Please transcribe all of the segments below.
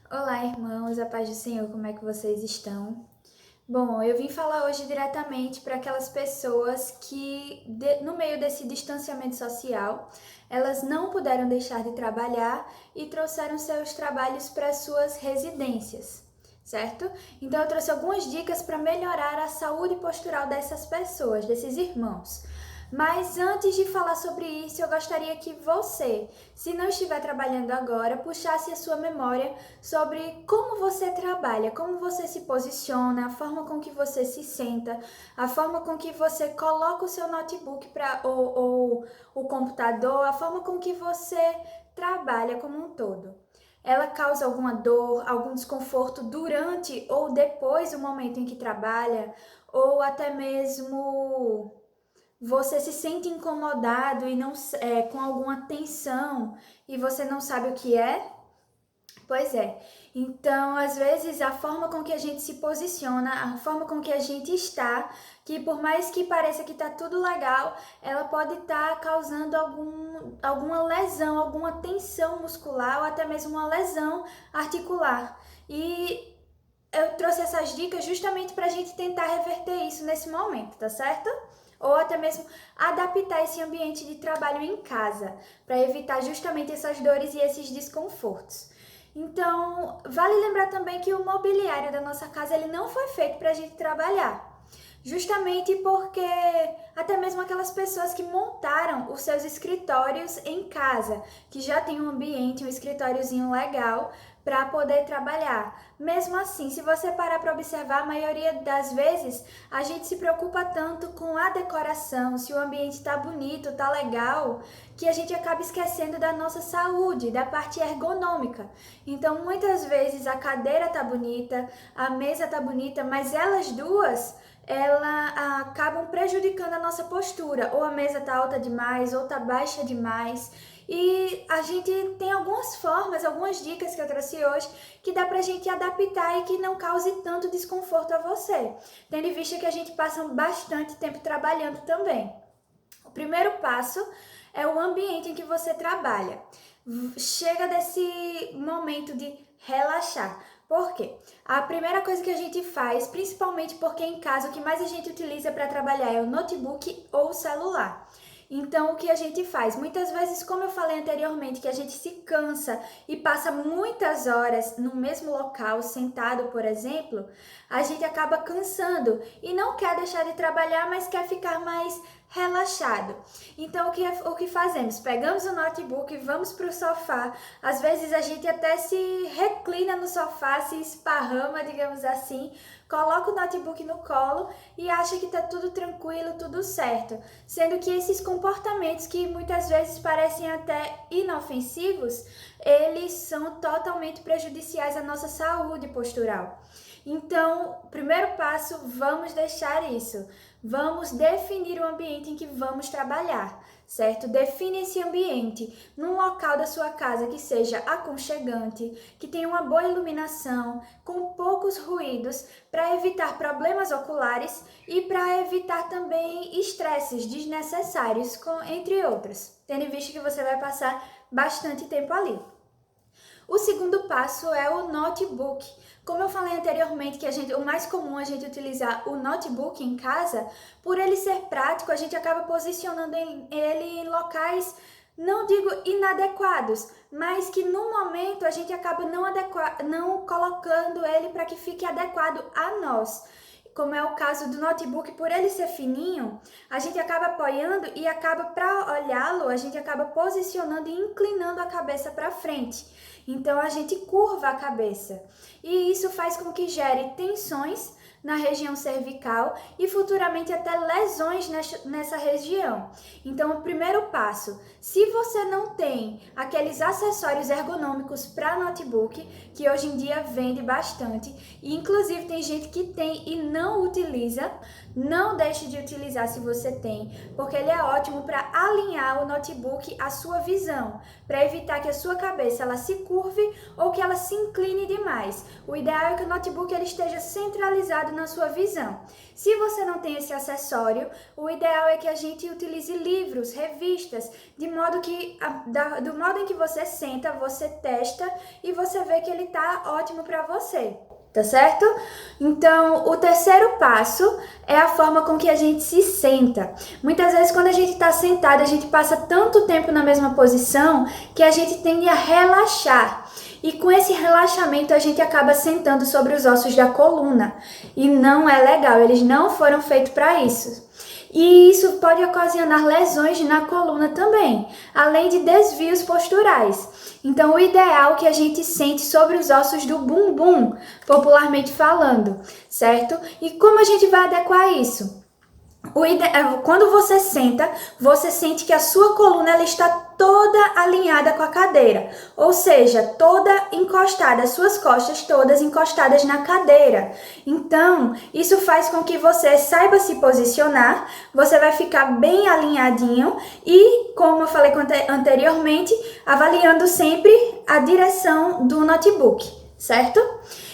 Olá, irmãos, a paz do Senhor, como é que vocês estão? Bom, eu vim falar hoje diretamente para aquelas pessoas que, no meio desse distanciamento social, elas não puderam deixar de trabalhar e trouxeram seus trabalhos para suas residências, certo? Então, eu trouxe algumas dicas para melhorar a saúde postural dessas pessoas, desses irmãos. Mas antes de falar sobre isso, eu gostaria que você, se não estiver trabalhando agora, puxasse a sua memória sobre como você trabalha, como você se posiciona, a forma com que você se senta, a forma com que você coloca o seu notebook ou o computador, a forma com que você trabalha como um todo. Ela causa alguma dor, algum desconforto durante ou depois do momento em que trabalha, ou até mesmo você se sente incomodado e não com alguma tensão e você não sabe o que é? Pois é. Então, às vezes, a forma com que a gente se posiciona, a forma com que a gente está, que por mais que pareça que está tudo legal, ela pode estar causando alguma lesão, alguma tensão muscular ou até mesmo uma lesão articular. E eu trouxe essas dicas justamente para a gente tentar reverter isso nesse momento, tá certo? Ou até mesmo adaptar esse ambiente de trabalho em casa, para evitar justamente essas dores e esses desconfortos. Então, vale lembrar também que o mobiliário da nossa casa ele não foi feito para a gente trabalhar. Justamente porque até mesmo aquelas pessoas que montaram os seus escritórios em casa, que já tem um ambiente, um escritóriozinho legal para poder trabalhar. Mesmo assim, se você parar para observar, a maioria das vezes a gente se preocupa tanto com a decoração, se o ambiente está bonito, está legal, que a gente acaba esquecendo da nossa saúde, da parte ergonômica. Então, muitas vezes a cadeira tá bonita, a mesa tá bonita, mas elas duas acabam prejudicando a nossa postura. Ou a mesa tá alta demais, ou tá baixa demais. E a gente tem algumas formas, algumas dicas que eu trouxe hoje que dá pra gente adaptar e que não cause tanto desconforto a você, tendo em vista que a gente passa bastante tempo trabalhando também. O primeiro passo é o ambiente em que você trabalha. Chega desse momento de relaxar. Por quê? A primeira coisa que a gente faz, principalmente porque em casa o que mais a gente utiliza para trabalhar é o notebook ou o celular. Então, o que a gente faz? Muitas vezes, como eu falei anteriormente, que a gente se cansa e passa muitas horas no mesmo local, sentado, por exemplo, a gente acaba cansando e não quer deixar de trabalhar, mas quer ficar mais relaxado. Então, o que fazemos? Pegamos o notebook, vamos para o sofá. Às vezes a gente até se reclina no sofá, se esparrama, digamos assim, coloca o notebook no colo e acha que está tudo tranquilo, tudo certo. Sendo que esses comportamentos que muitas vezes parecem até inofensivos, eles são totalmente prejudiciais à nossa saúde postural. Então, primeiro passo, vamos deixar isso. Vamos definir o ambiente em que vamos trabalhar, certo? Define esse ambiente num local da sua casa que seja aconchegante, que tenha uma boa iluminação, com poucos ruídos, para evitar problemas oculares e para evitar também estresses desnecessários, entre outros, tendo em vista que você vai passar bastante tempo ali. O segundo passo é o notebook. Como eu falei anteriormente, o mais comum a gente utilizar o notebook em casa, por ele ser prático, a gente acaba posicionando ele em locais, não digo inadequados, mas que no momento a gente acaba não colocando ele para que fique adequado a nós. Como é o caso do notebook, por ele ser fininho, a gente acaba apoiando e acaba, para olhá-lo, a gente acaba posicionando e inclinando a cabeça para frente. Então a gente curva a cabeça. E isso faz com que gere tensões na região cervical e futuramente até lesões nessa região. Então, o primeiro passo, se você não tem aqueles acessórios ergonômicos para notebook, que hoje em dia vende bastante, e inclusive tem gente que tem e não utiliza, não deixe de utilizar se você tem, porque ele é ótimo para alinhar o notebook à sua visão, para evitar que a sua cabeça ela se curve ou que ela se incline demais. O ideal é que o notebook ele esteja centralizado na sua visão. Se você não tem esse acessório, o ideal é que a gente utilize livros, revistas, de do modo em que você senta, você testa e você vê que ele tá ótimo para você. Tá certo? Então, o terceiro passo é a forma com que a gente se senta. Muitas vezes, quando a gente está sentado, a gente passa tanto tempo na mesma posição que a gente tende a relaxar. E com esse relaxamento, a gente acaba sentando sobre os ossos da coluna. E não é legal, eles não foram feitos para isso. E isso pode ocasionar lesões na coluna também, além de desvios posturais. Então, o ideal é que a gente sente sobre os ossos do bumbum, popularmente falando, certo? E como a gente vai adequar isso? Quando você senta, você sente que a sua coluna ela está toda alinhada com a cadeira, ou seja, toda encostada, as suas costas todas encostadas na cadeira. Então, isso faz com que você saiba se posicionar, você vai ficar bem alinhadinho e, como eu falei anteriormente, avaliando sempre a direção do notebook, certo?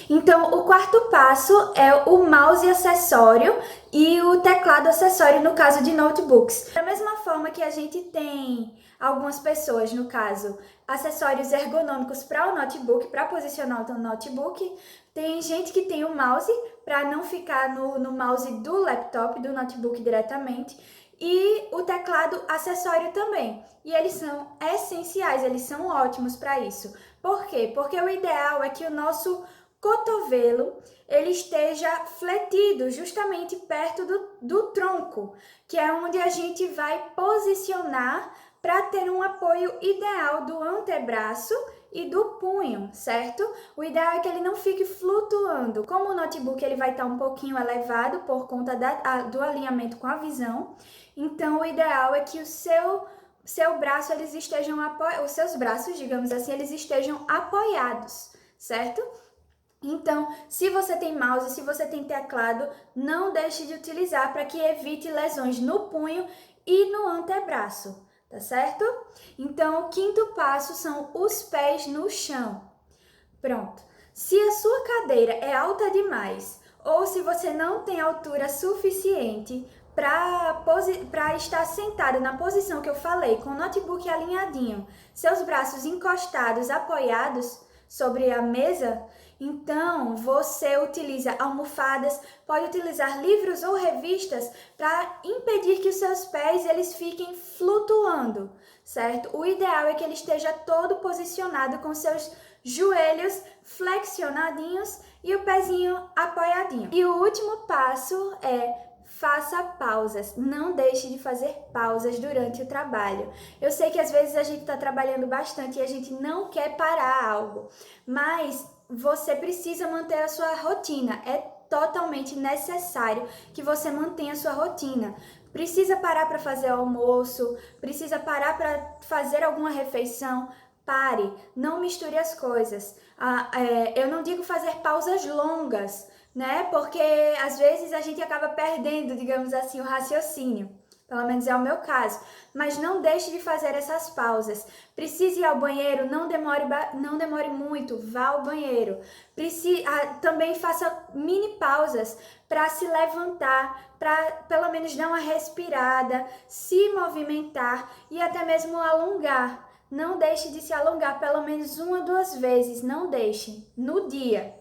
Então, o quarto passo é o mouse acessório e o teclado acessório no caso de notebooks. Da mesma forma que a gente tem algumas pessoas, no caso, acessórios ergonômicos para o notebook, para posicionar o notebook, tem gente que tem o mouse para não ficar no mouse do laptop, do notebook diretamente, e o teclado acessório também. E eles são essenciais, eles são ótimos para isso. Por quê? Porque o ideal é que o nosso cotovelo ele esteja fletido justamente perto do tronco, que é onde a gente vai posicionar para ter um apoio ideal do antebraço e do punho, certo? O ideal é que ele não fique flutuando. Como o notebook ele vai estar um pouquinho elevado por conta do alinhamento com a visão, então o ideal é que o seu braço eles estejam os seus braços, digamos assim, eles estejam apoiados, certo? Então, se você tem mouse, se você tem teclado, não deixe de utilizar para que evite lesões no punho e no antebraço, tá certo? Então, o quinto passo são os pés no chão. Pronto. Se a sua cadeira é alta demais ou se você não tem altura suficiente para estar sentado na posição que eu falei, com o notebook alinhadinho, seus braços encostados, apoiados sobre a mesa, então você utiliza almofadas, pode utilizar livros ou revistas para impedir que os seus pés eles fiquem flutuando, certo? O ideal é que ele esteja todo posicionado com seus joelhos flexionadinhos e o pezinho apoiadinho. E o último passo é faça pausas, não deixe de fazer pausas durante o trabalho. Eu sei que às vezes a gente está trabalhando bastante e a gente não quer parar algo, mas você precisa manter a sua rotina, é totalmente necessário que você mantenha a sua rotina. Precisa parar para fazer almoço, precisa parar para fazer alguma refeição, pare, não misture as coisas. Eu não digo fazer pausas longas, né? Porque às vezes a gente acaba perdendo, digamos assim, o raciocínio. Pelo menos é o meu caso. Mas não deixe de fazer essas pausas. Precise ir ao banheiro, não demore muito, vá ao banheiro. Também faça mini pausas para se levantar, para pelo menos dar uma respirada, se movimentar e até mesmo alongar. Não deixe de se alongar pelo menos 1 ou 2 vezes, não deixe, no dia.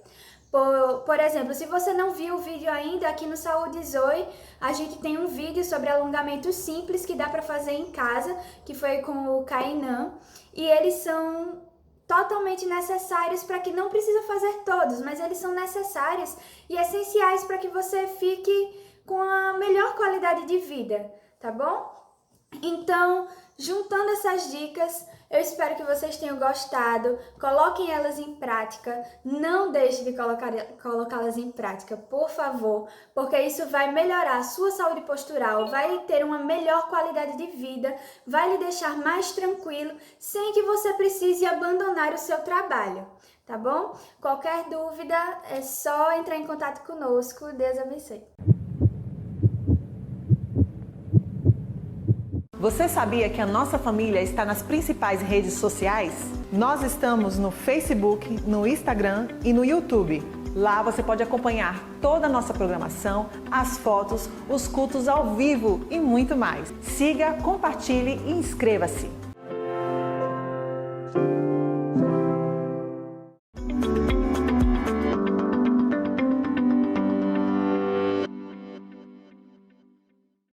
Por exemplo, se você não viu o vídeo ainda, aqui no Saúde Zoe, a gente tem um vídeo sobre alongamentos simples que dá para fazer em casa, que foi com o Kainan, e eles são totalmente necessários para que não precisa fazer todos, mas eles são necessários e essenciais para que você fique com a melhor qualidade de vida, tá bom? Então, juntando essas dicas, eu espero que vocês tenham gostado, coloquem elas em prática, não deixe de colocá-las em prática, por favor, porque isso vai melhorar a sua saúde postural, vai ter uma melhor qualidade de vida, vai lhe deixar mais tranquilo, sem que você precise abandonar o seu trabalho, tá bom? Qualquer dúvida é só entrar em contato conosco, Deus abençoe. Você sabia que a nossa família está nas principais redes sociais? Nós estamos no Facebook, no Instagram e no YouTube. Lá você pode acompanhar toda a nossa programação, as fotos, os cultos ao vivo e muito mais. Siga, compartilhe e inscreva-se. Tchau!